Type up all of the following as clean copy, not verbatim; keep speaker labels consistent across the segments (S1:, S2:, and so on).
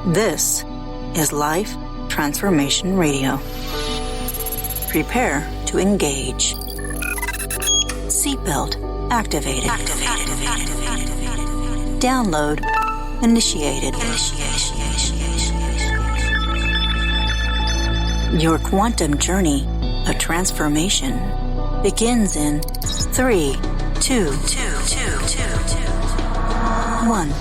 S1: This is Life Transformation Radio. Prepare to engage. Seatbelt activated. Download initiated. Your quantum journey of transformation begins in 3, 2, 1.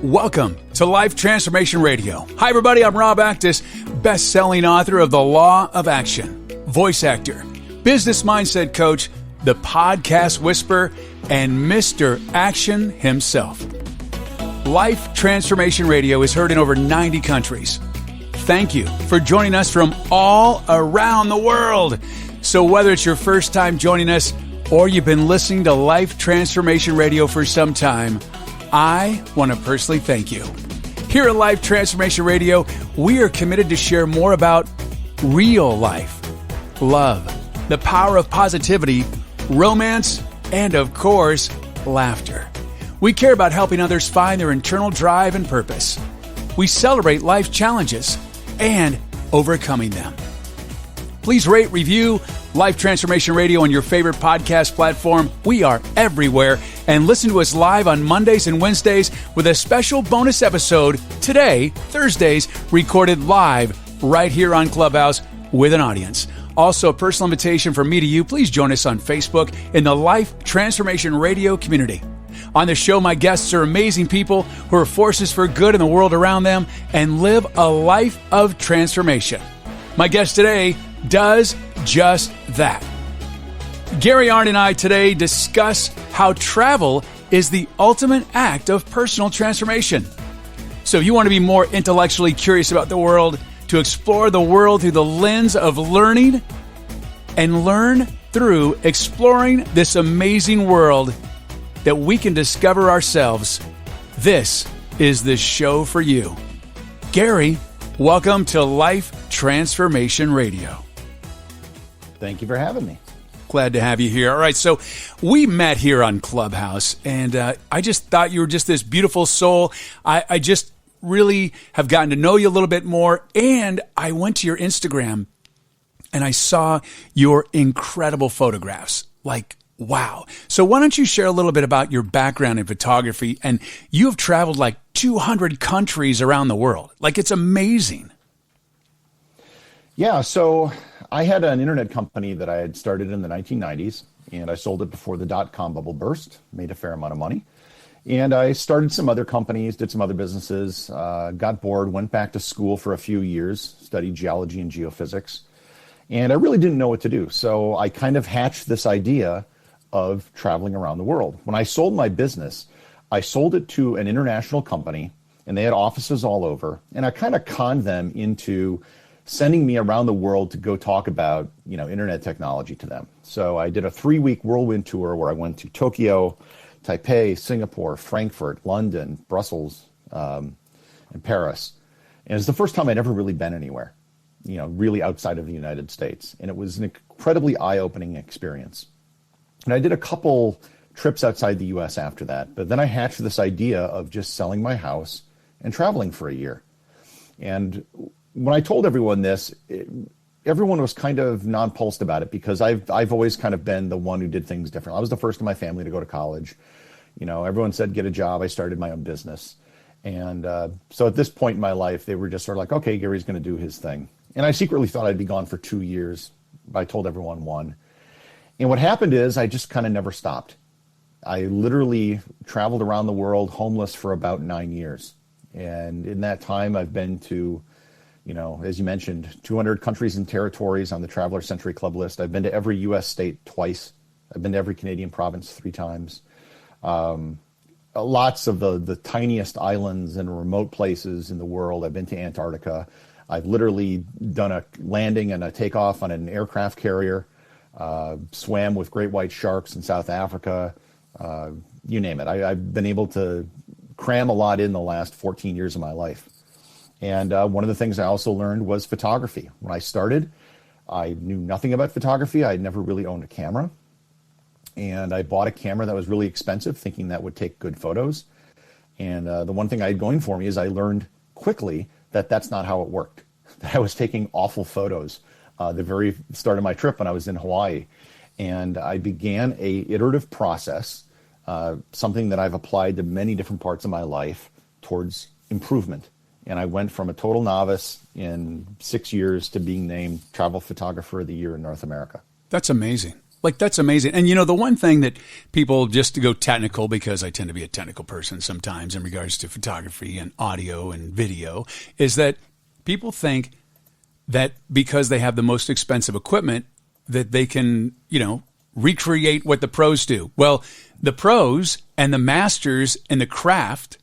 S2: Welcome to Life Transformation Radio. Hi, everybody. I'm Rob Actis, best-selling author of The Law of Action, voice actor, business mindset coach, the podcast whisperer, and Mr. Action himself. Life Transformation Radio is heard in over 90 countries. Thank you for joining us from all around the world. So whether it's your first time joining us or you've been listening to Life Transformation Radio for some time, I want to personally thank you. Here at Life Transformation Radio, we are committed to share more about real life, love, the power of positivity, romance, and of course, laughter. We care about helping others find their internal drive and purpose. We celebrate life challenges and overcoming them. Please rate, review Life Transformation Radio on your favorite podcast platform. We are everywhere. And listen to us live on Mondays and Wednesdays with a special bonus episode today, Thursdays, recorded live right here on Clubhouse with an audience. Also, a personal invitation from me to you. Please join us on Facebook in the Life Transformation Radio community. On the show, my guests are amazing people who are forces for good in the world around them and live a life of transformation. My guest today does just that. Gary, Arndt, and I today discuss how travel is the ultimate act of personal transformation. So if you want to be more intellectually curious about the world, to explore the world through the lens of learning and learn through exploring this amazing world that we can discover ourselves, this is the show for you. Gary, welcome to Life Transformation Radio.
S3: Thank you for having me.
S2: Glad to have you here. All right, so we met here on Clubhouse, and I just thought you were just this beautiful soul. I just really have gotten to know you a little bit more, and I went to your Instagram, and I saw your incredible photographs. Like, wow. So why don't you share a little bit about your background in photography? And you have traveled like 200 countries around the world. Like, it's amazing.
S3: Yeah, so I had an internet company that I had started in the 1990s, and I sold it before the dot-com bubble burst, made a fair amount of money. And I started some other companies, did some other businesses, got bored, went back to school for a few years, studied geology and geophysics, and I really didn't know what to do. So I kind of hatched this idea of traveling around the world. When I sold my business, I sold it to an international company, and they had offices all over, and I kind of conned them into sending me around the world to go talk about, internet technology to them. So I did a 3-week whirlwind tour where I went to Tokyo, Taipei, Singapore, Frankfurt, London, Brussels, and Paris. And it's the first time I'd ever really been anywhere, really outside of the United States. And it was an incredibly eye-opening experience. And I did a couple trips outside the U.S. after that. But then I hatched this idea of just selling my house and traveling for a year. And when I told everyone this, everyone was kind of nonplussed about it because I've always kind of been the one who did things different. I was the first in my family to go to college. Everyone said, get a job. I started my own business. And so at this point in my life, they were just sort of like, okay, Gary's going to do his thing. And I secretly thought I'd be gone for 2 years, but I told everyone 1. And what happened is I just kind of never stopped. I literally traveled around the world homeless for about 9 years. And in that time, I've been to, as you mentioned, 200 countries and territories on the Traveler Century Club list. I've been to every U.S. state twice. I've been to every Canadian province 3 times. Lots of the tiniest islands and remote places in the world. I've been to Antarctica. I've literally done a landing and a takeoff on an aircraft carrier, swam with great white sharks in South Africa, you name it. I've been able to cram a lot in the last 14 years of my life. And one of the things I also learned was photography. When I started, I knew nothing about photography. I'd never really owned a camera. And I bought a camera that was really expensive, thinking that would take good photos. And the one thing I had going for me is I learned quickly that that's not how it worked. That I was taking awful photos the very start of my trip when I was in Hawaii. And I began a iterative process, something that I've applied to many different parts of my life towards improvement. And I went from a total novice in 6 years to being named Travel Photographer of the Year in North America.
S2: That's amazing. Like, that's amazing. And, you know, the one thing that people, just to go technical, because I tend to be a technical person sometimes in regards to photography and audio and video, is that people think that because they have the most expensive equipment, that they can, you know, recreate what the pros do. Well, the pros and the masters in the craft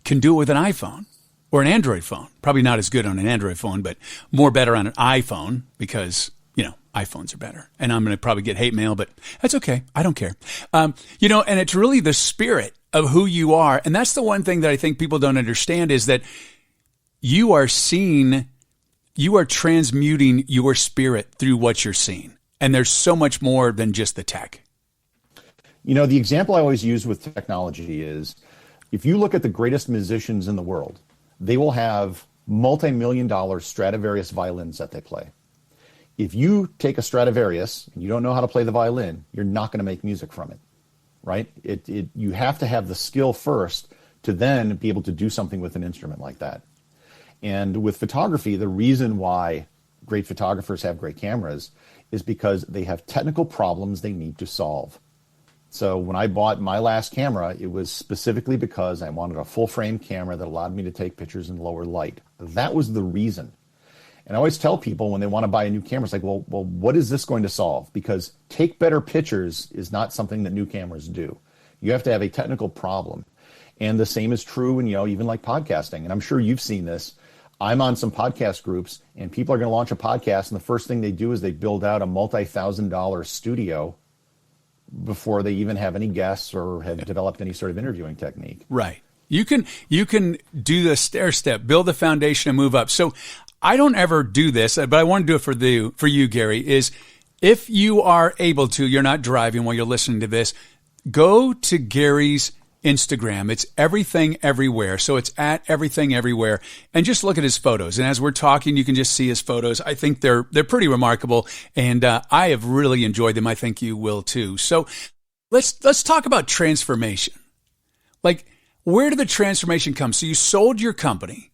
S2: can do it with an iPhone or an Android phone. Probably not as good on an Android phone, but more better on an iPhone because, you know, iPhones are better. And I'm going to probably get hate mail, but that's okay. I don't care. You know, and it's really the spirit of who you are. And that's the one thing that I think people don't understand is that you are transmuting your spirit through what you're seeing. And there's so much more than just the tech.
S3: You know, the example I always use with technology is if you look at the greatest musicians in the world, they will have multi-million-dollar Stradivarius violins that they play. If you take a Stradivarius and you don't know how to play the violin, you're not going to make music from it, right? You have to have the skill first to then be able to do something with an instrument like that. And with photography, the reason why great photographers have great cameras is because they have technical problems they need to solve. So when I bought my last camera, it was specifically because I wanted a full frame camera that allowed me to take pictures in lower light. That was the reason. And I always tell people when they want to buy a new camera, it's like, well, what is this going to solve? Because take better pictures is not something that new cameras do. You have to have a technical problem. And the same is true in, you know, even like podcasting. And I'm sure you've seen this. I'm on some podcast groups and people are going to launch a podcast. And the first thing they do is they build out a multi-$1,000 studio before they even have any guests or have developed any sort of interviewing technique.
S2: Right. You can do the stair step, build the foundation and move up. So I don't ever do this, but I want to do it for you, Gary, is if you are able to, you're not driving while you're listening to this, go to Gary's Instagram. It's Everything Everywhere. So it's at Everything Everywhere. And just look at his photos. And as we're talking, you can just see his photos. I think they're pretty remarkable. And I have really enjoyed them. I think you will too. So let's talk about transformation. Like, where did the transformation come? So you sold your company.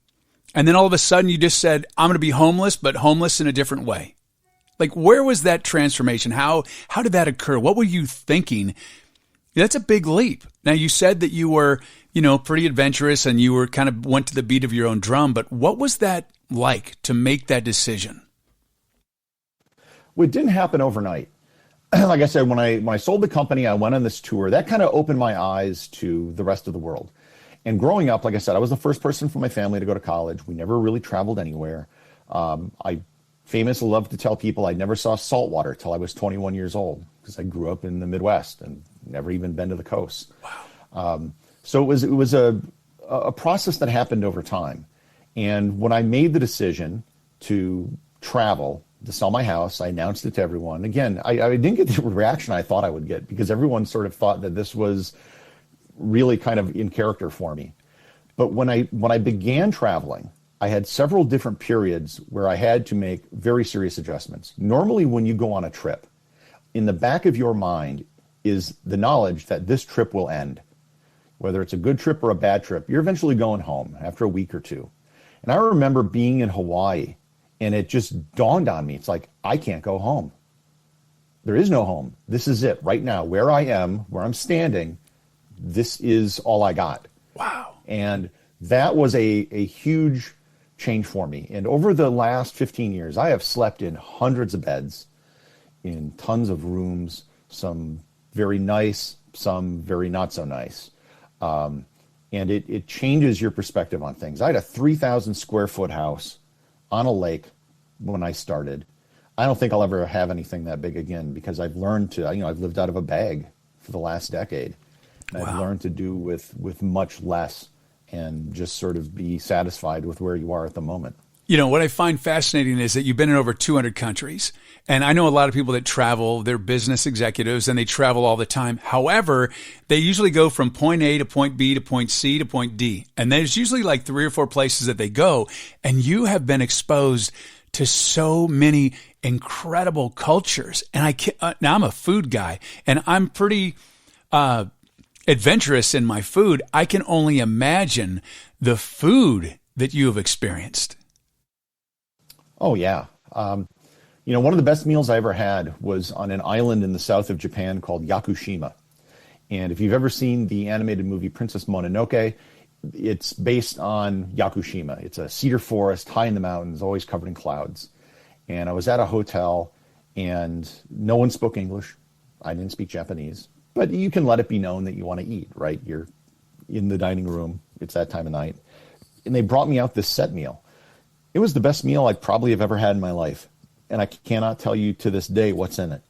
S2: And then all of a sudden you just said, I'm going to be homeless, but homeless in a different way. Like, where was that transformation? How did that occur? What were you thinking? That's a big leap. Now, you said that you were, you know, pretty adventurous and you were kind of went to the beat of your own drum, but what was that like to make that decision?
S3: Well, it didn't happen overnight. Like I said, when I sold the company, I went on this tour. That kind of opened my eyes to the rest of the world. And growing up, like I said, I was the first person from my family to go to college. We never really traveled anywhere. I famously love to tell people I never saw saltwater till I was 21 years old because I grew up in the Midwest and never even been to the coast. Wow. So it was a process that happened over time. And when I made the decision to travel, to sell my house, I announced it to everyone. Again, I didn't get the reaction I thought I would get because everyone sort of thought that this was really kind of in character for me. But when I began traveling, I had several different periods where I had to make very serious adjustments. Normally, when you go on a trip, in the back of your mind is the knowledge that this trip will end. Whether it's a good trip or a bad trip, you're eventually going home after a week or two. And I remember being in Hawaii, and it just dawned on me. It's like, I can't go home. There is no home. This is it right now. Where I am, where I'm standing, this is all I got.
S2: Wow.
S3: And that was a huge change for me. And over the last 15 years, I have slept in hundreds of beds, in tons of rooms, some very nice, some very not so nice. And it changes your perspective on things. I had a 3,000 square foot house on a lake when I started. I don't think I'll ever have anything that big again because I've learned to, I've lived out of a bag for the last decade. And wow. I've learned to do with much less and just sort of be satisfied with where you are at the moment.
S2: What I find fascinating is that you've been in over 200 countries. And I know a lot of people that travel, they're business executives and they travel all the time. However, they usually go from point A to point B to point C to point D. And there's usually like 3 or 4 places that they go. And you have been exposed to so many incredible cultures. And now I'm a food guy and I'm pretty adventurous in my food. I can only imagine the food that you have experienced.
S3: Oh, yeah. One of the best meals I ever had was on an island in the south of Japan called Yakushima. And if you've ever seen the animated movie Princess Mononoke, it's based on Yakushima. It's a cedar forest high in the mountains, always covered in clouds. And I was at a hotel and no one spoke English. I didn't speak Japanese. But you can let it be known that you want to eat, right? You're in the dining room. It's that time of night. And they brought me out this set meal. It was the best meal I probably have ever had in my life. And I cannot tell you to this day what's in it.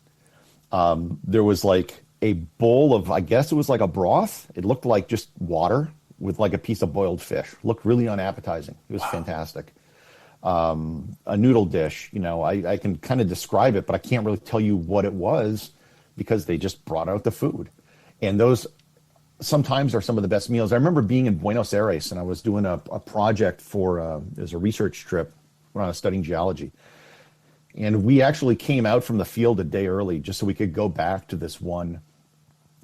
S3: There was like a bowl of, I guess it was like a broth. It looked like just water with like a piece of boiled fish. Looked really unappetizing. It was fantastic. A noodle dish, I can kind of describe it, but I can't really tell you what it was because they just brought out the food. And those sometimes are some of the best meals. I remember being in Buenos Aires and I was doing a project for, it was a research trip when I was studying geology. And we actually came out from the field a day early just so we could go back to this one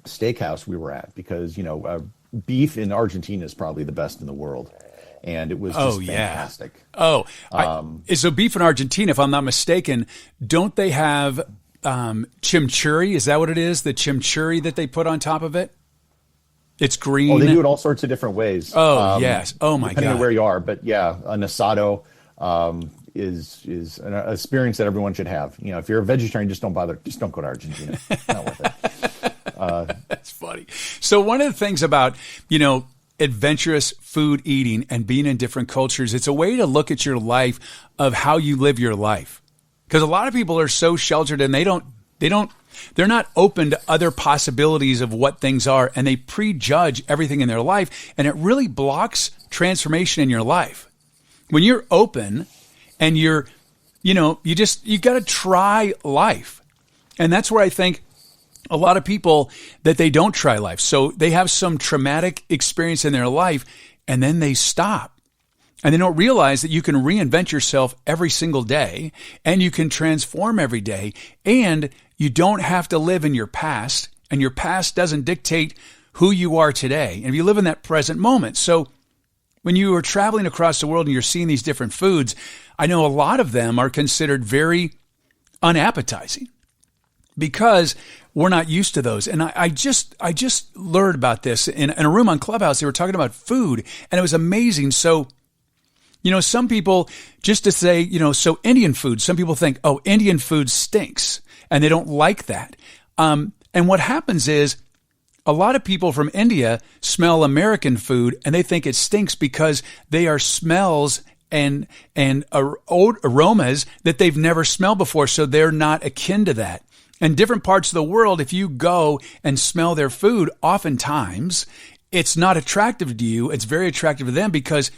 S3: steakhouse we were at because, beef in Argentina is probably the best in the world. And it was just fantastic.
S2: Oh, so beef in Argentina, if I'm not mistaken, don't they have chimichurri? Is that what it is? The chimichurri that they put on top of it? It's green.
S3: Oh, they do it all sorts of different ways.
S2: Oh, yes. Oh, my God.
S3: Depending on where you are. But yeah, an asado is an experience that everyone should have. If you're a vegetarian, just don't bother. Just don't go to Argentina. Not worth it.
S2: That's funny. So one of the things about, adventurous food eating and being in different cultures, it's a way to look at your life of how you live your life. Because a lot of people are so sheltered and they're not open to other possibilities of what things are, and they prejudge everything in their life, and it really blocks transformation in your life. When you're open and you got to try life. And that's where I think a lot of people that they don't try life. So they have some traumatic experience in their life and then they stop. And they don't realize that you can reinvent yourself every single day and you can transform every day and you don't have to live in your past, and your past doesn't dictate who you are today. And you live in that present moment. So when you are traveling across the world and you're seeing these different foods, I know a lot of them are considered very unappetizing because we're not used to those. And I just learned about this in a room on Clubhouse. They were talking about food and it was amazing. So, some people, just to say, so Indian food, some people think, oh, Indian food stinks and they don't like that. And what happens is a lot of people from India smell American food and they think it stinks because they are smells and aromas that they've never smelled before. So they're not akin to that. And different parts of the world, if you go and smell their food, oftentimes it's not attractive to you. It's very attractive to them because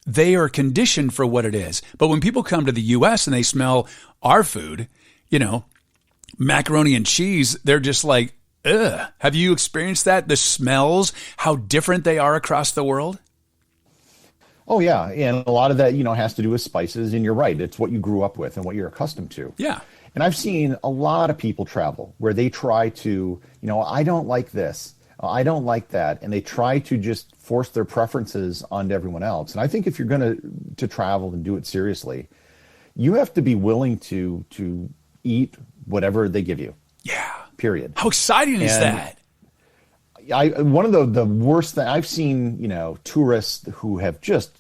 S2: they are conditioned for what it is. But when people come to the U.S. and they smell our food, macaroni and cheese, they're just like, ugh. Have you experienced that? The smells, how different they are across the world?
S3: Oh, yeah. And a lot of that, has to do with spices. And you're right. It's what you grew up with and what you're accustomed to.
S2: Yeah.
S3: And I've seen a lot of people travel where they try to, I don't like this. I don't like that. And they try to just force their preferences onto everyone else. And I think if you're going to travel and do it seriously, you have to be willing to eat whatever they give you.
S2: Yeah.
S3: Period.
S2: How exciting is that?
S3: One of the worst things I've seen, tourists who have just,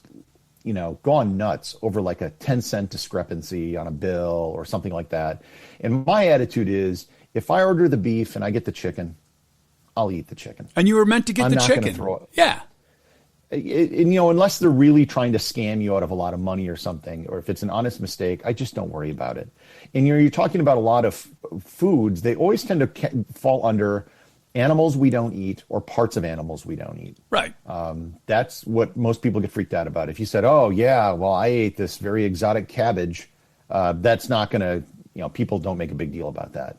S3: gone nuts over like a 10-cent discrepancy on a bill or something like that. And my attitude is, if I order the beef and I get the chicken, I'll eat the chicken.
S2: And you were meant to get the chicken.
S3: I'm not going to throw it.
S2: Yeah.
S3: Unless they're really trying to scam you out of a lot of money or something, or if it's an honest mistake, I just don't worry about it. And you're talking about a lot of foods. They always tend to fall under animals we don't eat or parts of animals we don't eat.
S2: Right.
S3: That's what most people get freaked out about. If you said, oh, yeah, well, I ate this very exotic cabbage, that's not going to, people don't make a big deal about that.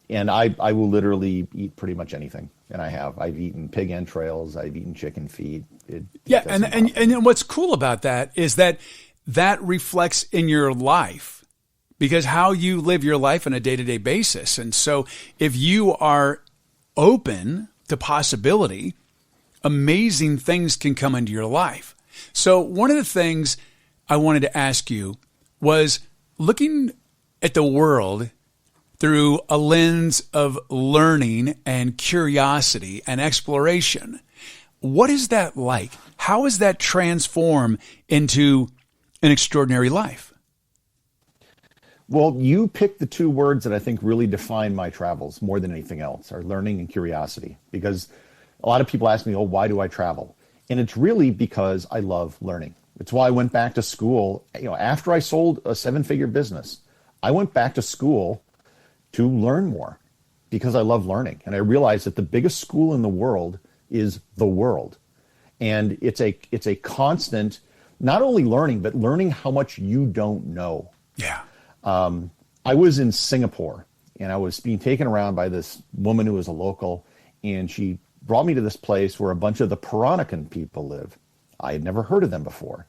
S3: And I will literally eat pretty much anything. And I have. I've eaten pig entrails. I've eaten chicken feet.
S2: And what's cool about that is that reflects in your life, because how you live your life on a day-to-day basis. And so if you are open to possibility, amazing things can come into your life. So one of the things I wanted to ask you was looking at the world through a lens of learning and curiosity and exploration. What is that like? How does that transform into an extraordinary life?
S3: Well, you picked the two words that I think really define my travels more than anything else, are learning and curiosity. Because a lot of people ask me, oh, why do I travel? And it's really because I love learning. It's why I went back to school. After I sold a 7-figure business, I went back to school to learn more because I love learning. And I realized that the biggest school in the world is the world. And it's a constant, not only learning, but learning how much you don't know.
S2: Yeah.
S3: I was in Singapore and I was being taken around by this woman who was a local, and she brought me to this place where a bunch of the Peranakan people live. I had never heard of them before.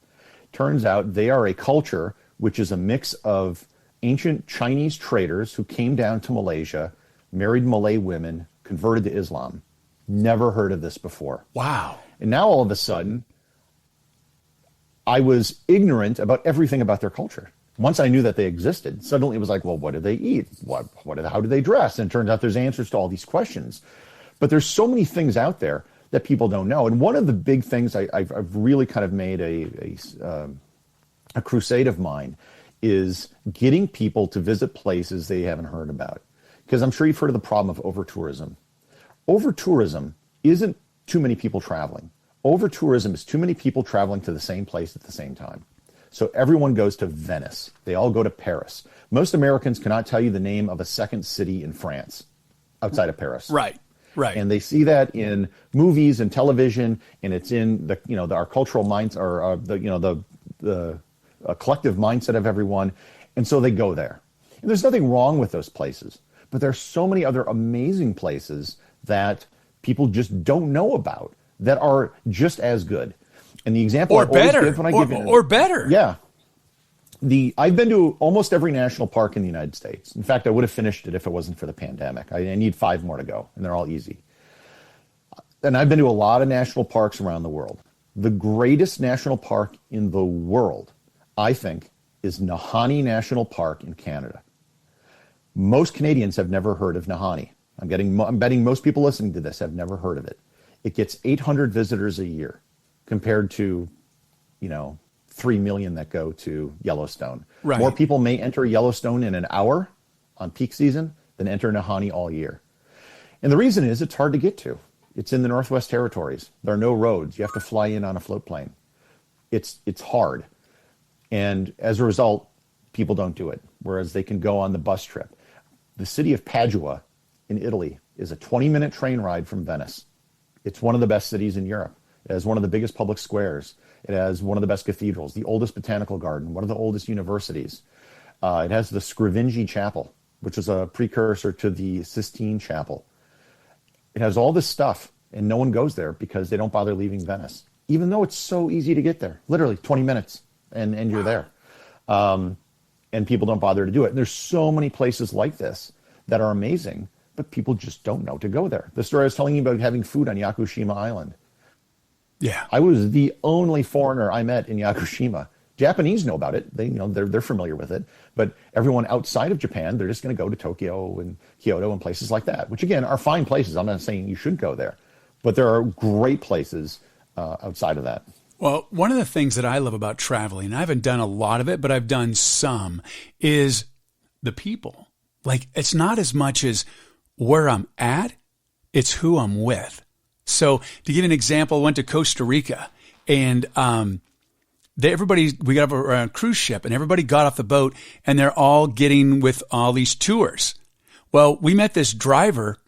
S3: Turns out they are a culture which is a mix of ancient Chinese traders who came down to Malaysia, married Malay women, converted to Islam. Never heard of this before.
S2: Wow. And
S3: now all of a sudden, I was ignorant about everything about their culture. Once I knew that they existed, suddenly it was like, well, what do they eat? How do they dress? And it turns out there's answers to all these questions. But there's so many things out there that people don't know. And one of the big things I've really kind of made a crusade of mine is getting people to visit places they haven't heard about. Because I'm sure you've heard of the problem of overtourism. Overtourism isn't too many people traveling. Overtourism is too many people traveling to the same place at the same time. So everyone goes to Venice. They all go to Paris. Most Americans cannot tell you the name of a second city in France outside of Paris.
S2: Right.
S3: And they see that in movies and television, and it's in our cultural minds, or the collective mindset of everyone. And so they go there. And there's nothing wrong with those places, but there's so many other amazing places that people just don't know about that are just as good. And the example
S2: or better.
S3: Yeah. I've been to almost every national park in the United States. In fact, I would have finished it if it wasn't for the pandemic. I need 5 more to go, and they're all easy. And I've been to a lot of national parks around the world. The greatest national park in the world, I think, is Nahani National Park in Canada. Most Canadians have never heard of Nahani. I'm betting most people listening to this have never heard of it. It gets 800 visitors a year compared to, 3 million that go to Yellowstone.
S2: Right.
S3: More people may enter Yellowstone in an hour on peak season than enter Nahani all year. And the reason is it's hard to get to. It's in the Northwest Territories. There are no roads. You have to fly in on a float plane. It's hard. And as a result, people don't do it, whereas they can go on the bus trip. The city of Padua in Italy is a 20-minute train ride from Venice. It's one of the best cities in Europe. It has one of the biggest public squares. It has one of the best cathedrals, the oldest botanical garden, one of the oldest universities. It has the Scrivingi Chapel, which is a precursor to the Sistine Chapel. It has all this stuff, and no one goes there because they don't bother leaving Venice, even though it's so easy to get there. Literally 20 minutes, and you're there. And people don't bother to do it. And there's so many places like this that are amazing, but people just don't know to go there. The story I was telling you about having food on Yakushima Island.
S2: Yeah,
S3: I was the only foreigner I met in Yakushima. Japanese know about it. They're familiar with it. But everyone outside of Japan, they're just going to go to Tokyo and Kyoto and places like that, which again are fine places. I'm not saying you should go there, but there are great places outside of that.
S2: Well, one of the things that I love about traveling, I haven't done a lot of it, but I've done some, is the people. Like, it's not as much as where I'm at, it's who I'm with. So to give an example, I went to Costa Rica, and we got off a cruise ship, and everybody got off the boat, and they're all getting with all these tours. Well, we met this driver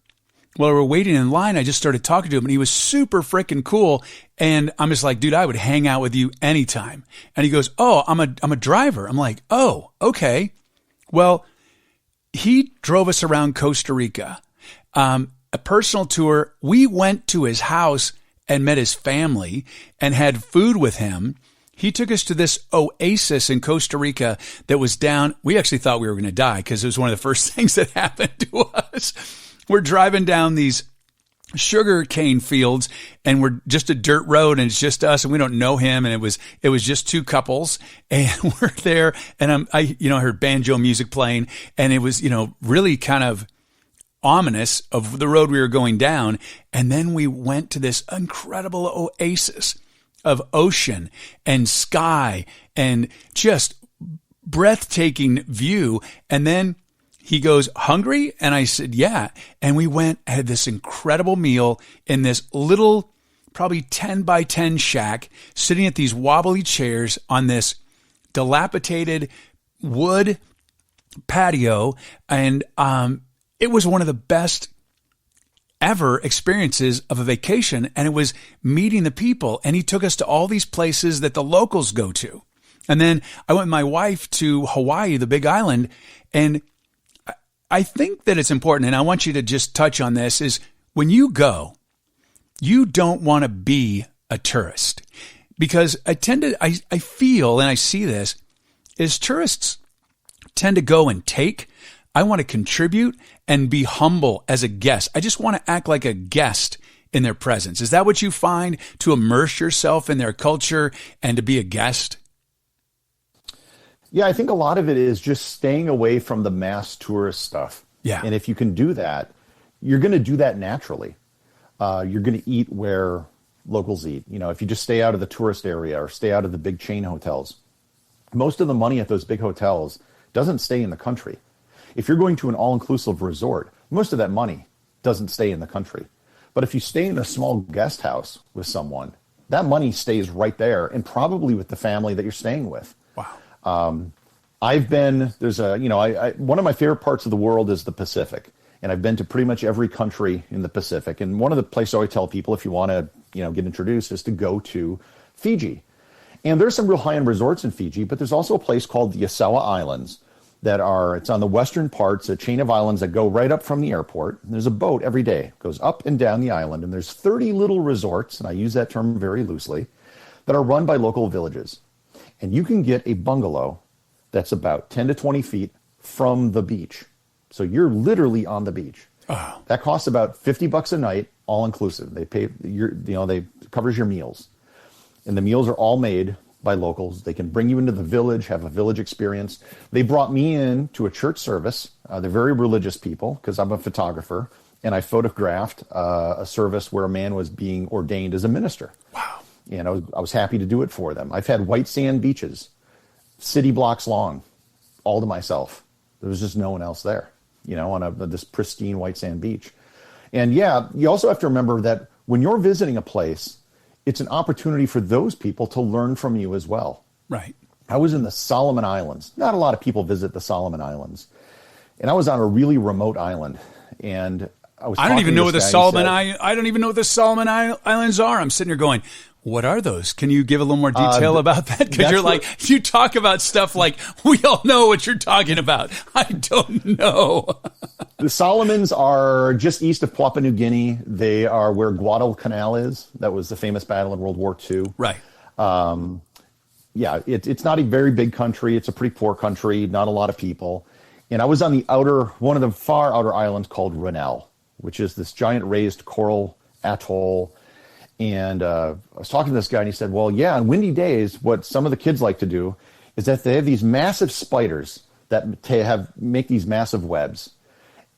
S2: while we were waiting in line, I just started talking to him, and he was super freaking cool. And I'm just like, dude, I would hang out with you anytime. And he goes, oh, I'm a driver. I'm like, oh, okay. Well, he drove us around Costa Rica, a personal tour. We went to his house and met his family and had food with him. He took us to this oasis in Costa Rica that was down. We actually thought we were going to die because it was one of the first things that happened to us. We're driving down these sugar cane fields, and we're just a dirt road, and it's just us, and we don't know him. And it was just two couples, and we're there, and I heard banjo music playing, and it was, really kind of ominous of the road we were going down. And then we went to this incredible oasis of ocean and sky and just breathtaking view. And then he goes, hungry? And I said, yeah. And we went, had this incredible meal in this little, probably 10 by 10 shack, sitting at these wobbly chairs on this dilapidated wood patio. And it was one of the best ever experiences of a vacation. And it was meeting the people. And he took us to all these places that the locals go to. And then I went with my wife to Hawaii, the Big Island. And I think that it's important, and I want you to just touch on this, is when you go, you don't want to be a tourist. Because I feel, and I see this, is tourists tend to go and take. I want to contribute and be humble as a guest. I just want to act like a guest in their presence. Is that what you find, to immerse yourself in their culture and to be a guest?
S3: Yeah, I think a lot of it is just staying away from the mass tourist stuff.
S2: Yeah.
S3: And if you can do that, you're going to do that naturally. You're going to eat where locals eat. If you just stay out of the tourist area or stay out of the big chain hotels, most of the money at those big hotels doesn't stay in the country. If you're going to an all-inclusive resort, most of that money doesn't stay in the country. But if you stay in a small guest house with someone, that money stays right there, and probably with the family that you're staying with.
S2: Wow.
S3: One of my favorite parts of the world is the Pacific. And I've been to pretty much every country in the Pacific. And one of the places I always tell people, if you want to, get introduced, is to go to Fiji. And there's some real high-end resorts in Fiji, but there's also a place called the Yasawa Islands it's on the western parts, a chain of islands that go right up from the airport. And there's a boat every day, it goes up and down the island. And there's 30 little resorts, and I use that term very loosely, that are run by local villages. And you can get a bungalow that's about 10 to 20 feet from the beach. So you're literally on the beach.
S2: Oh.
S3: That costs about $50 a night, all inclusive. They pay they covers your meals. And the meals are all made by locals. They can bring you into the village, have a village experience. They brought me in to a church service. They're very religious people because I'm a photographer, and I photographed a service where a man was being ordained as a minister.
S2: Wow.
S3: And I was happy to do it for them. I've had white sand beaches, city blocks long, all to myself. There was just no one else there, on this pristine white sand beach. And yeah, you also have to remember that when you're visiting a place, it's an opportunity for those people to learn from you as well.
S2: Right.
S3: I was in the Solomon Islands. Not a lot of people visit the Solomon Islands. And I was on a really remote island. And
S2: I don't even know what the Solomon Islands are. I'm sitting here going, what are those? Can you give a little more detail about that? Because you talk about stuff like we all know what you're talking about. I don't know.
S3: The Solomons are just east of Papua New Guinea. They are where Guadalcanal is. That was the famous battle in World War II.
S2: Right.
S3: It's not a very big country. It's a pretty poor country, not a lot of people. And I was on one of the far outer islands called Rennell, which is this giant raised coral atoll. And I was talking to this guy, and he said, well, yeah, on windy days, what some of the kids like to do is that they have these massive spiders that make these massive webs.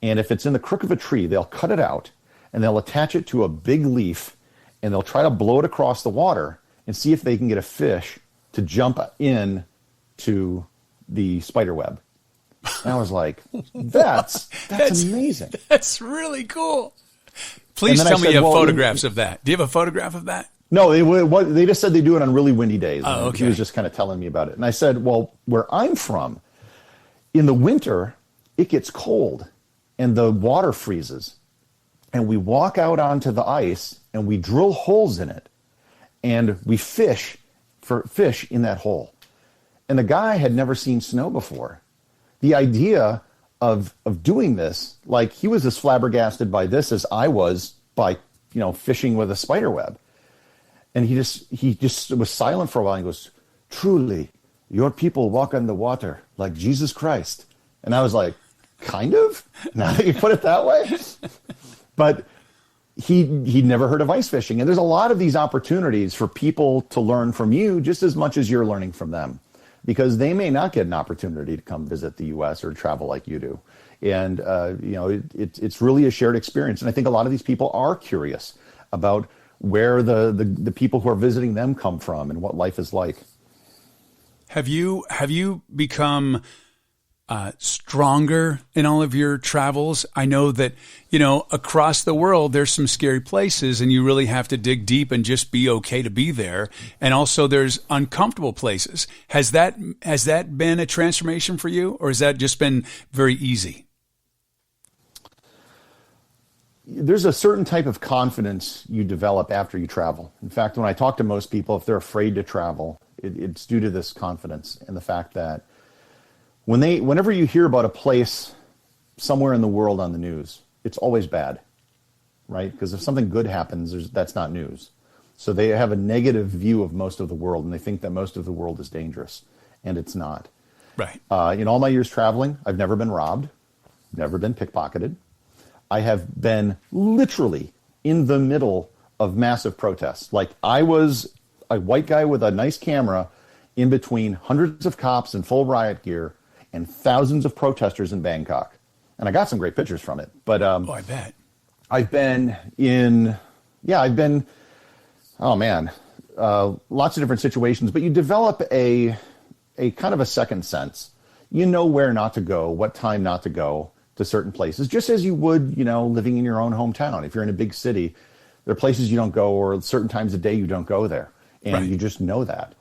S3: And if it's in the crook of a tree, they'll cut it out, and they'll attach it to a big leaf, and they'll try to blow it across the water and see if they can get a fish to jump in to the spider web. And I was like, that's amazing.
S2: That's really cool. Please tell me you have photographs of that. Do you have a photograph of that?
S3: No, they just said they do it on really windy days.
S2: Oh, okay.
S3: He was just kind of telling me about it. And I said, well, where I'm from, in the winter, it gets cold and the water freezes. and we walk out onto the ice and we drill holes in it and we fish for fish in that hole. And the guy had never seen snow before. The idea of doing this, like he was as flabbergasted by this as I was by, fishing with a spider web. And he just was silent for a while. And he goes, "Truly, your people walk on the water like Jesus Christ." And I was like, kind of, now that you put it that way. But he'd never heard of ice fishing. And there's a lot of these opportunities for people to learn from you just as much as you're learning from them, because they may not get an opportunity to come visit the U.S. or travel like you do. And, it's really a shared experience. And I think a lot of these people are curious about where the people who are visiting them come from and what life is like.
S2: Have you become stronger in all of your travels? I know that, across the world, there's some scary places and you really have to dig deep and just be okay to be there. And also there's uncomfortable places. Has that been a transformation for you, or has that just been very easy?
S3: There's a certain type of confidence you develop after you travel. In fact, when I talk to most people, if they're afraid to travel, it's due to this confidence and the fact that whenever you hear about a place somewhere in the world on the news, it's always bad, right? Because if something good happens, that's not news. So they have a negative view of most of the world, and they think that most of the world is dangerous, and it's not.
S2: Right.
S3: In all my years traveling, I've never been robbed, never been pickpocketed. I have been literally in the middle of massive protests. Like, I was a white guy with a nice camera in between hundreds of cops in full riot gear and thousands of protesters in Bangkok. And I got some great pictures from it. But
S2: I bet.
S3: Lots of different situations. But you develop a kind of a second sense. You know where not to go, what time not to go to certain places, just as you would, living in your own hometown. If you're in a big city, there are places you don't go, or certain times of day you don't go there. And
S2: right.
S3: You just know that.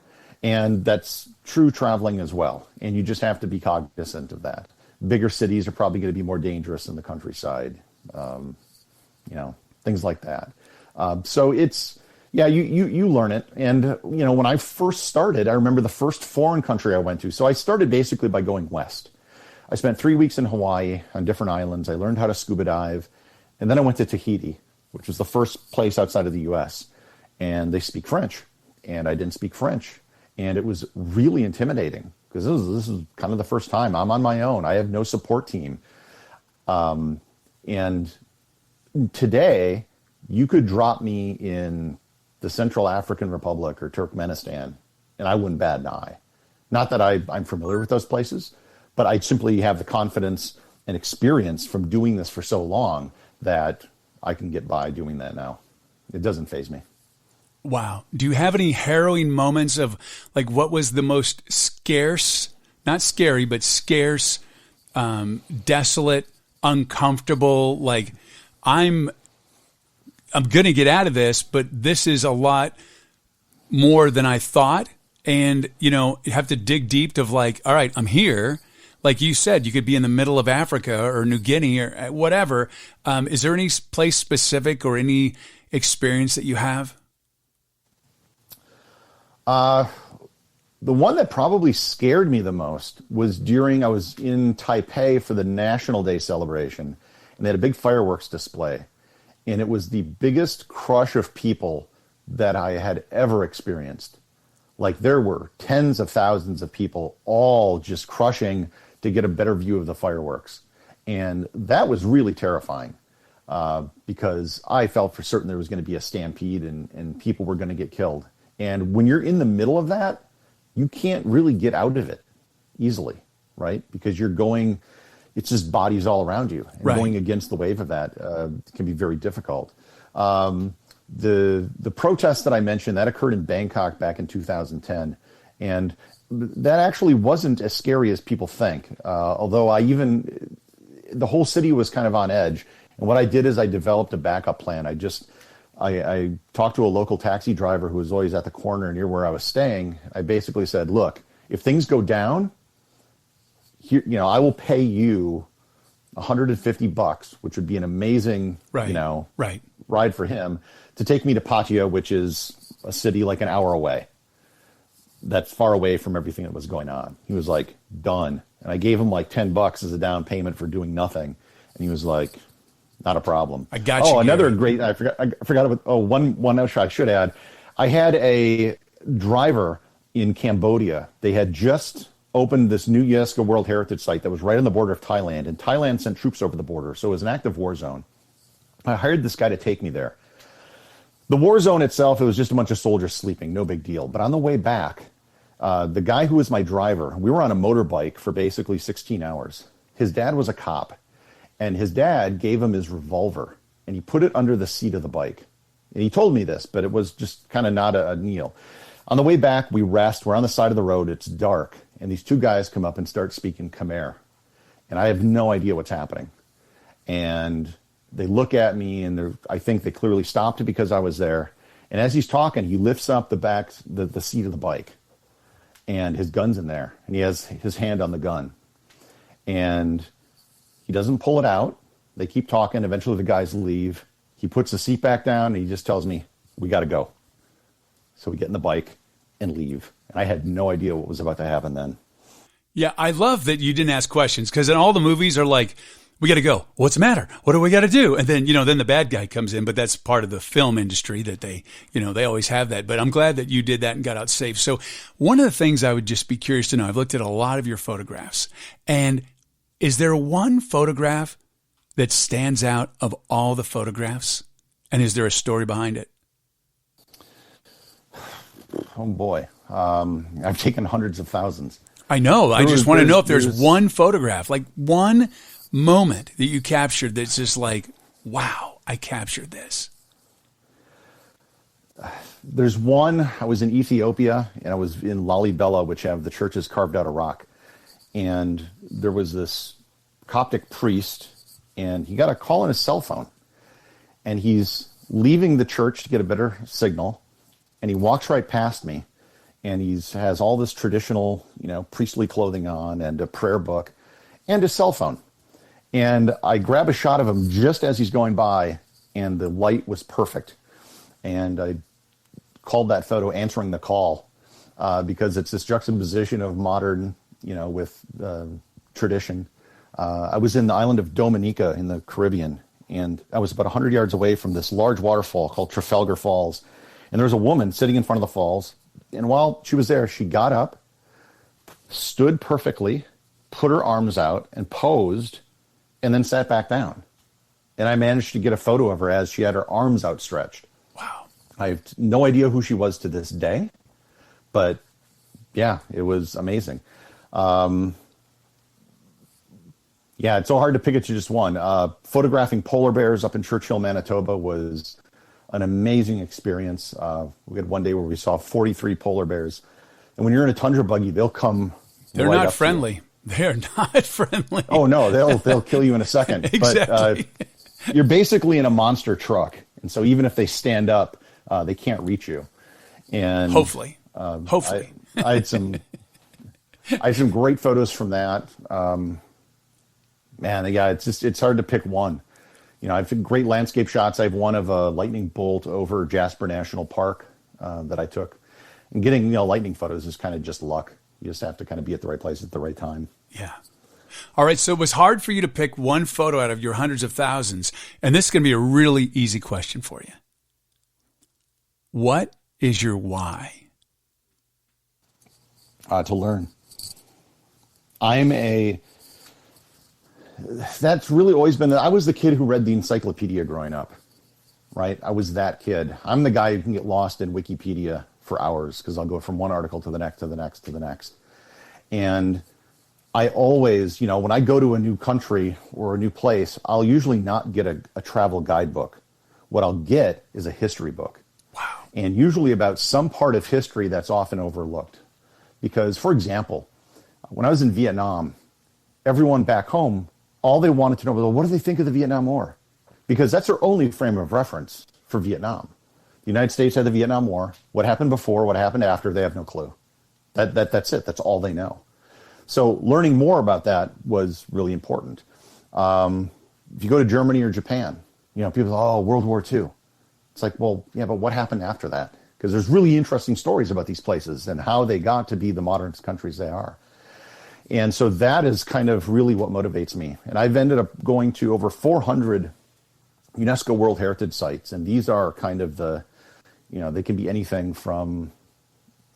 S3: And that's true traveling as well. And you just have to be cognizant of that. Bigger cities are probably going to be more dangerous than the countryside, things like that. So it's, you learn it. And, when I first started, I remember the first foreign country I went to. So I started basically by going west. I spent 3 weeks in Hawaii on different islands. I learned how to scuba dive. And then I went to Tahiti, which was the first place outside of the U.S. And they speak French. And I didn't speak French. And it was really intimidating because this is kind of the first time I'm on my own. I have no support team. And today, you could drop me in the Central African Republic or Turkmenistan, and I wouldn't bat an eye. Not that I'm familiar with those places, but I simply have the confidence and experience from doing this for so long that I can get by doing that now. It doesn't faze me.
S2: Wow. Do you have any harrowing moments of, like, what was the most scarce, not scary, but scarce, desolate, uncomfortable, like, I'm going to get out of this, but this is a lot more than I thought. And, you have to dig deep to, like, all right, I'm here. Like you said, you could be in the middle of Africa or New Guinea or whatever. Is there any place specific or any experience that you have?
S3: The one that probably scared me the most was I was in Taipei for the National Day celebration, and they had a big fireworks display. And it was the biggest crush of people that I had ever experienced. Like, there were tens of thousands of people all just crushing to get a better view of the fireworks. And that was really terrifying because I felt for certain there was going to be a stampede and people were going to get killed. And when you're in the middle of that, you can't really get out of it easily, right? Because it's just bodies all around you. And
S2: right.
S3: Going against the wave of that can be very difficult. The protest that I mentioned, that occurred in Bangkok back in 2010. And that actually wasn't as scary as people think. Although the whole city was kind of on edge. And what I did is I developed a backup plan. I talked to a local taxi driver who was always at the corner near where I was staying. I basically said, look, if things go down, here, I will pay you $150, which would be an amazing, ride for him, to take me to Pattaya, which is a city like an hour away. That's far away from everything that was going on. He was like, done. And I gave him like $10 as a down payment for doing nothing. And he was like, not a problem.
S2: I got you.
S3: Oh, another great, I forgot about, one else I should add. I had a driver in Cambodia. They had just opened this new Unesco World Heritage Site that was right on the border of Thailand. And Thailand sent troops over the border. So it was an active war zone. I hired this guy to take me there. The war zone itself, it was just a bunch of soldiers sleeping, no big deal. But on the way back, the guy who was my driver, we were on a motorbike for basically 16 hours. His dad was a cop, and his dad gave him his revolver, and he put it under the seat of the bike. And he told me this, but it was just kind of not a deal. On the way back, we rest. We're on the side of the road. It's dark, and these two guys come up and start speaking Khmer. And I have no idea what's happening. And they look at me, and I think they clearly stopped it because I was there. And as he's talking, he lifts up the seat of the bike, and his gun's in there, and he has his hand on the gun. And he doesn't pull it out. They keep talking. Eventually, the guys leave. He puts the seat back down, and he just tells me, we got to go. So we get in the bike and leave. And I had no idea what was about to happen then.
S2: Yeah, I love that you didn't ask questions, because in all the movies are like, we got to go. What's the matter? What do we got to do? And then, then the bad guy comes in, but that's part of the film industry that they always have that. But I'm glad that you did that and got out safe. So one of the things I would just be curious to know, I've looked at a lot of your photographs, and is there one photograph that stands out of all the photographs? And is there a story behind it?
S3: Oh boy. I've taken hundreds of thousands.
S2: I know. I just want to know if there's one photograph, like one moment that you captured that's just like, wow, I captured this.
S3: There's one. I was in Ethiopia, and I was in Lalibela, which have the churches carved out of rock. And there was this Coptic priest, and he got a call on his cell phone. And he's leaving the church to get a better signal, and he walks right past me. And he has all this traditional, priestly clothing on, and a prayer book, and his cell phone. And I grab a shot of him just as he's going by, and the light was perfect. And I called that photo Answering the Call, because it's this juxtaposition of modern, with tradition. I was in the island of Dominica in the Caribbean, and I was about 100 yards away from this large waterfall called Trafalgar Falls. And there was a woman sitting in front of the falls. And while she was there, she got up, stood perfectly, put her arms out, and posed, and then sat back down. And I managed to get a photo of her as she had her arms outstretched.
S2: Wow.
S3: I have no idea who she was to this day, but yeah, it was amazing. Yeah, it's so hard to pick it to just one. Photographing polar bears up in Churchill, Manitoba was an amazing experience. We had one day where we saw 43 polar bears. And when you're in a tundra buggy, they'll come.
S2: They're not friendly. They're not friendly.
S3: Oh no, they'll kill you in a second.
S2: Exactly.
S3: But you're basically in a monster truck, and so even if they stand up, they can't reach you. And
S2: hopefully.
S3: I had some great photos from that. Man, yeah, it's hard to pick one. I've had great landscape shots. I have one of a lightning bolt over Jasper National Park that I took. And getting lightning photos is kind of just luck. You just have to kind of be at the right place at the right time.
S2: Yeah. All right. So it was hard for you to pick one photo out of your hundreds of thousands. And this is going to be a really easy question for you. What is your why?
S3: To learn. That's really always been, I was the kid who read the encyclopedia growing up, right? I was that kid. I'm the guy who can get lost in Wikipedia for hours because I'll go from one article to the next, to the next, to the next. And I always, when I go to a new country or a new place, I'll usually not get a travel guidebook. What I'll get is a history book.
S2: Wow.
S3: And usually about some part of history that's often overlooked. Because, for example, when I was in Vietnam, everyone back home, all they wanted to know was, well, what do they think of the Vietnam War? Because that's their only frame of reference for Vietnam. The United States had the Vietnam War. What happened before, what happened after, they have no clue. That's it. That's all they know. So learning more about that was really important. If you go to Germany or Japan, people say, oh, World War II. It's like, well, yeah, but what happened after that? Because there's really interesting stories about these places and how they got to be the modern countries they are. And so that is kind of really what motivates me. And I've ended up going to over 400 UNESCO World Heritage sites. And these are kind of they can be anything from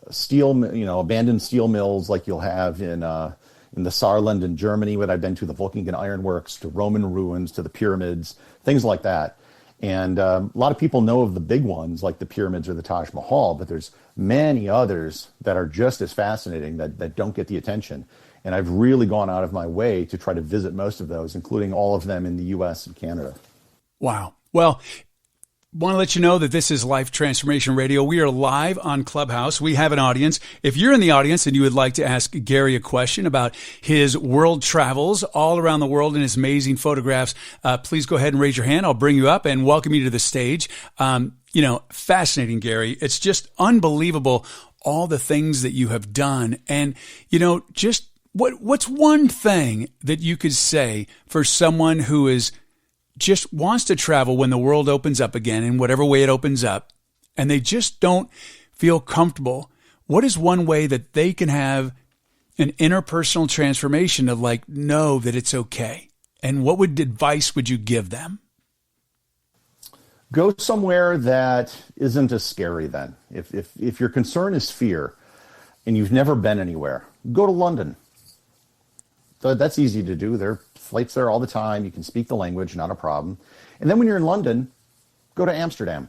S3: abandoned steel mills like you'll have in the Saarland in Germany, what I've been to, the Volkingen Ironworks, to Roman ruins, to the pyramids, things like that. And a lot of people know of the big ones like the pyramids or the Taj Mahal, but there's many others that are just as fascinating that don't get the attention. And I've really gone out of my way to try to visit most of those, including all of them in the U.S. and Canada.
S2: Wow. Well, want to let you know that this is Life Transformation Radio. We are live on Clubhouse. We have an audience. If you're in the audience and you would like to ask Gary a question about his world travels all around the world and his amazing photographs, please go ahead and raise your hand. I'll bring you up and welcome you to the stage. Fascinating, Gary. It's just unbelievable all the things that you have done. And, just what's one thing that you could say for someone who is just wants to travel when the world opens up again in whatever way it opens up, and they just don't feel comfortable? What is one way that they can have an interpersonal transformation of know that it's okay? And what advice would you give them?
S3: Go somewhere that isn't as scary then. If your concern is fear and you've never been anywhere, go to London. That's easy to do. There are flights there all the time. You can speak the language, not a problem. And then when you're in London, go to Amsterdam.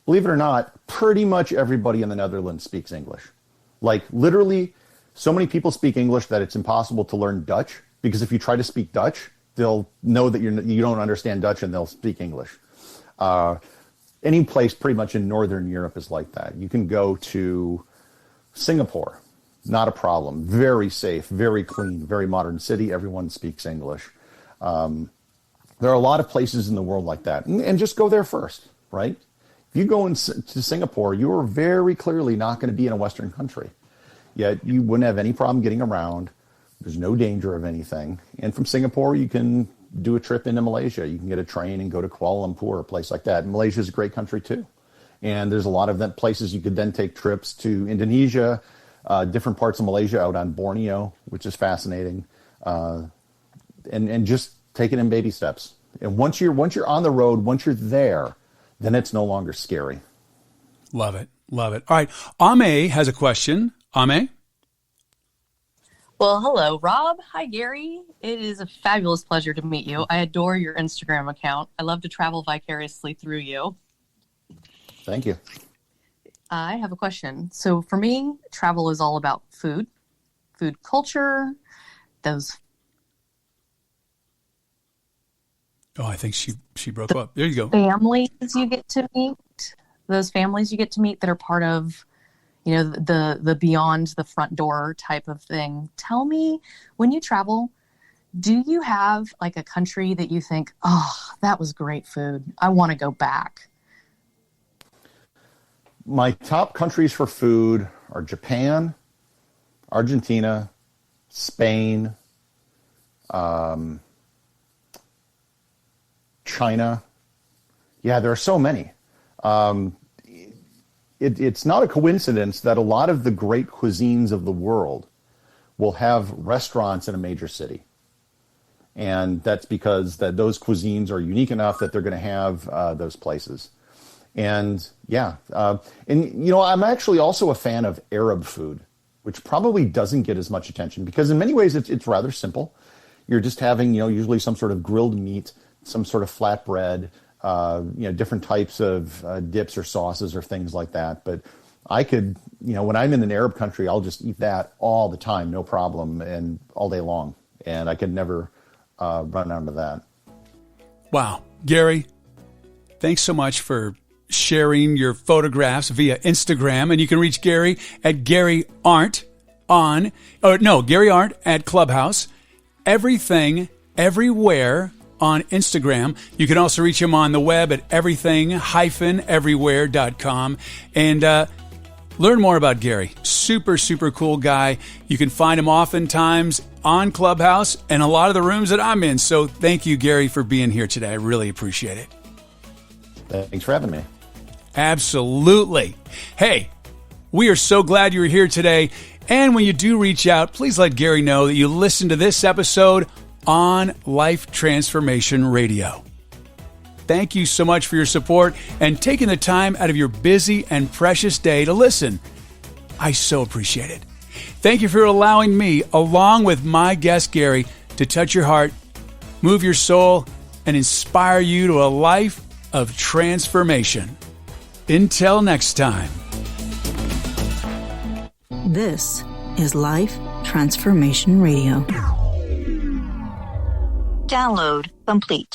S3: Believe it or not, pretty much everybody in the Netherlands speaks English. Literally, so many people speak English that it's impossible to learn Dutch, because if you try to speak Dutch, they'll know that you don't understand Dutch and they'll speak English. Any place pretty much in Northern Europe is like that. You can go to Singapore. Not a problem. Very safe, very clean, very modern city. Everyone speaks English. There are a lot of places in the world like that. And just go there first, right? If you go to Singapore, you are very clearly not going to be in a Western country. Yet you wouldn't have any problem getting around. There's no danger of anything. And from Singapore, you can do a trip into Malaysia. You can get a train and go to Kuala Lumpur, a place like that. And Malaysia is a great country too. And there's a lot of places you could then take trips to Indonesia, different parts of Malaysia, out on Borneo, which is fascinating, and just take it in baby steps. And once you're on the road, once you're there, then it's no longer scary.
S2: Love it. Love it. All right. Ame has a question. Ame?
S4: Well, hello, Rob. Hi, Gary. It is a fabulous pleasure to meet you. I adore your Instagram account. I love to travel vicariously through you.
S3: Thank you.
S4: I have a question. So for me, travel is all about food culture, those.
S2: Oh, I think she broke up. There you go.
S4: Families you get to meet, those families you get to meet that are part of, the beyond the front door type of thing. Tell me, when you travel, do you have a country that you think, oh, that was great food, I want to go back?
S3: My top countries for food are Japan, Argentina, Spain, China. Yeah, there are so many. It's not a coincidence that a lot of the great cuisines of the world will have restaurants in a major city. And that's because those cuisines are unique enough that they're going to have those places. And I'm actually also a fan of Arab food, which probably doesn't get as much attention because in many ways it's rather simple. You're just having, usually some sort of grilled meat, some sort of flatbread, different types of dips or sauces or things like that. But I could, when I'm in an Arab country, I'll just eat that all the time, no problem, and all day long. And I could never run out of that.
S2: Wow. Gary, thanks so much for sharing your photographs via Instagram. And you can reach Gary at Gary Arndt Gary Arndt at Clubhouse. Everything, Everywhere on Instagram. You can also reach him on the web at everything-everywhere.com. And Learn more about Gary. Super, super cool guy. You can find him oftentimes on Clubhouse and a lot of the rooms that I'm in. So thank you, Gary, for being here today. I really appreciate it.
S3: Thanks for having me.
S2: Absolutely. Hey, we are so glad you're here today. And when you do reach out, please let Gary know that you listened to this episode on Life Transformation Radio. Thank you so much for your support and taking the time out of your busy and precious day to listen. I so appreciate it. Thank you for allowing me, along with my guest Gary, to touch your heart, move your soul, and inspire you to a life of transformation. Until next time.
S1: This is Life Transformation Radio. Download complete.